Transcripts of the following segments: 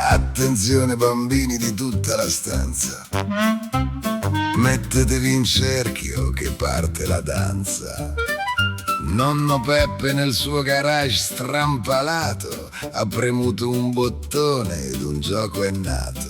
Attenzione bambini di tutta la stanza, mettetevi in cerchio che parte la danza. Nonno Peppe nel suo garage strampalato ha premuto un bottone ed un gioco è nato.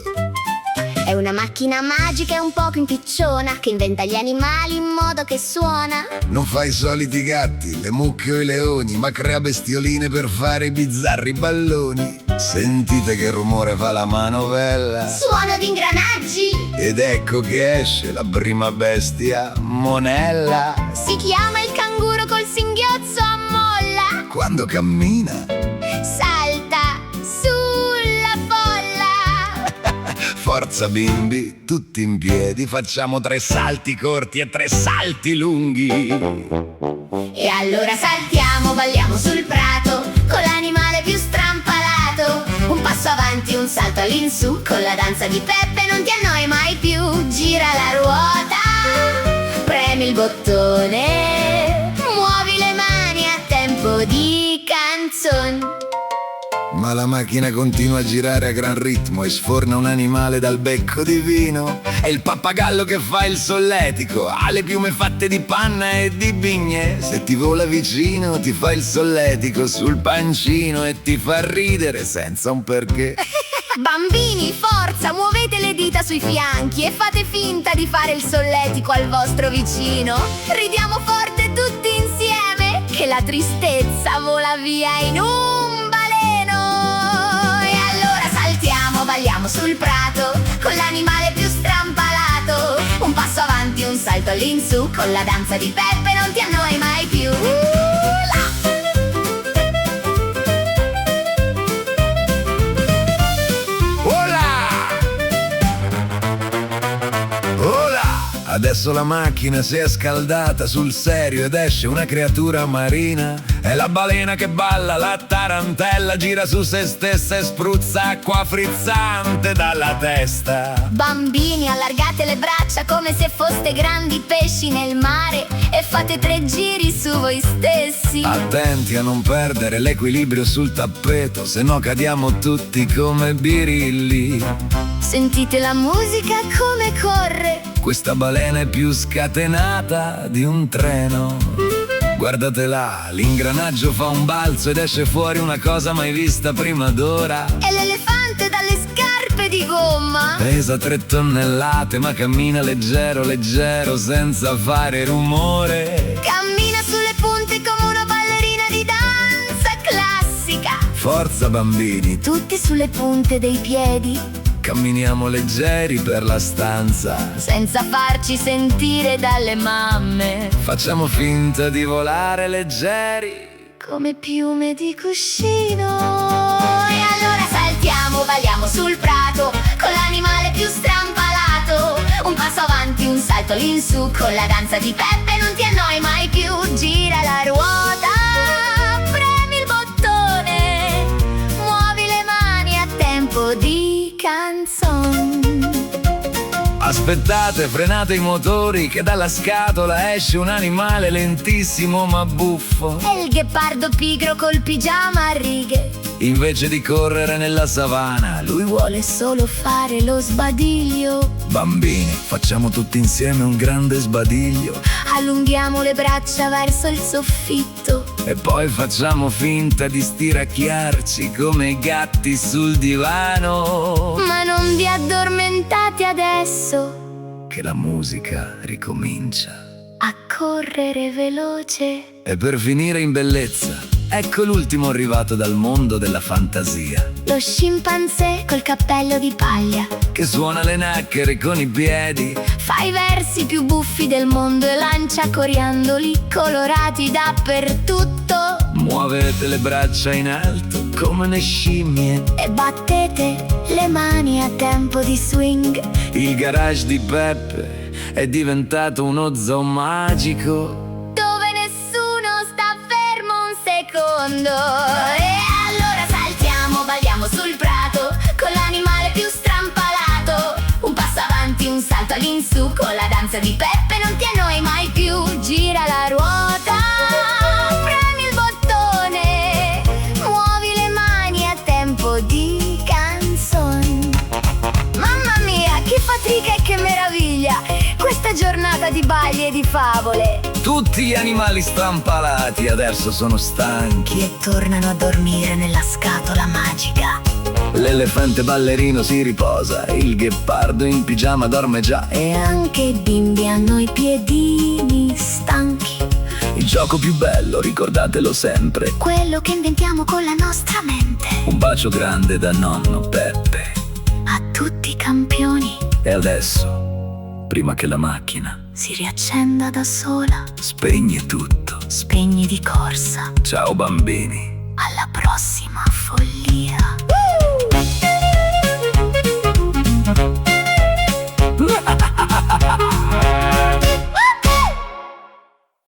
È una macchina magica e un poco impicciona che inventa gli animali in modo che suona. Non fa i soliti gatti, le mucche o i leoni, ma crea bestioline per fare i bizzarri balloni. Sentite che rumore fa la manovella, Suono di ingranaggi, ed ecco che esce la prima bestia, Monella. si chiama il canguro col singhiozzo a molla. Quando cammina Salta sulla folla. forza bimbi, tutti in piedi, facciamo 3 salti corti e 3 salti lunghi. E allora saltiamo, balliamo sul prato con l'animale più strampalato. Un passo avanti, un salto all'insù, con la danza di Peppe non ti annoi mai più. Gira la ruota, premi il bottone, muovi le mani a tempo di canzone. Ma la macchina continua a girare a gran ritmo e sforna un animale dal becco divino. È il pappagallo che fa il solletico, ha le piume fatte di panna e di bigne. Se ti vola vicino ti fa il solletico sul pancino e ti fa ridere senza un perché. Bambini, forza, muovete le dita sui fianchi e fate finta di fare il solletico al vostro vicino. Ridiamo forte tutti insieme che la tristezza vola via in un baleno. E allora saltiamo, balliamo sul prato con l'animale più strampalato. Un passo avanti, un salto all'insù, con la danza di Peppe non ti annoi mai più. Adesso la macchina si è scaldata sul serio ed esce una creatura marina. È la balena che balla, la tarantella gira su se stessa e spruzza acqua frizzante dalla testa. Bambini, allargate le braccia come se foste grandi pesci nel mare e fate 3 giri su voi stessi. Attenti a non perdere l'equilibrio sul tappeto, se no cadiamo tutti come birilli. Sentite la musica come corre. Questa balena è più scatenata di un treno. Guardate là, l'ingranaggio fa un balzo ed esce fuori una cosa mai vista prima d'ora. È l'elefante dalle scarpe di gomma. Pesa 3 tonnellate ma cammina leggero leggero senza fare rumore. Cammina sulle punte come una ballerina di danza classica. Forza bambini, Tutti sulle punte dei piedi, camminiamo leggeri per la stanza. senza farci sentire dalle mamme, Facciamo finta di volare leggeri. come piume di cuscino. E allora saltiamo, balliamo sul prato con l'animale più strampalato. Un passo avanti, un salto all'insù, con la danza di Peppe non ti annoi mai più. Gira la ruota, premi il bottone, muovi le mani a tempo di canzone. Aspettate, frenate i motori che dalla scatola esce un animale lentissimo ma buffo. È il ghepardo pigro col pigiama a righe. Invece di correre nella savana, Lui vuole solo fare lo sbadiglio. bambini, facciamo tutti insieme un grande sbadiglio. Allunghiamo le braccia verso il soffitto. E poi facciamo finta di stiracchiarci come i gatti sul divano. Ma non vi addormentate adesso, Che la musica ricomincia. a correre veloce. E per finire in bellezza, ecco l'ultimo arrivato dal mondo della fantasia, Lo scimpanzé col cappello di paglia che suona le nacchere con i piedi. fa i versi più buffi del mondo e lancia coriandoli colorati dappertutto. Muovete le braccia in alto come le scimmie. E battete le mani a tempo di swing. Il garage di Peppe è diventato uno zoo magico, Dove nessuno sta fermo un secondo. E allora saltiamo, balliamo sul prato con l'animale più strampalato. Un passo avanti, un salto all'insù, con la danza di Peppe non ti annoi mai più. Gira la ruota, premi il bottone, muovi le mani a tempo puntata di Bagli e di favole. Tutti gli animali strampalati adesso sono stanchi. E tornano a dormire nella scatola magica. L'elefante ballerino si riposa, il ghepardo in pigiama dorme già. E anche i bimbi hanno i piedini stanchi. Il gioco più bello, ricordatelo sempre, Quello che inventiamo con la nostra mente. un bacio grande da nonno Peppe. A tutti i campioni. E adesso, prima che la macchina Si riaccenda da sola. spegne tutto, Spegni di corsa. ciao bambini. Alla prossima follia.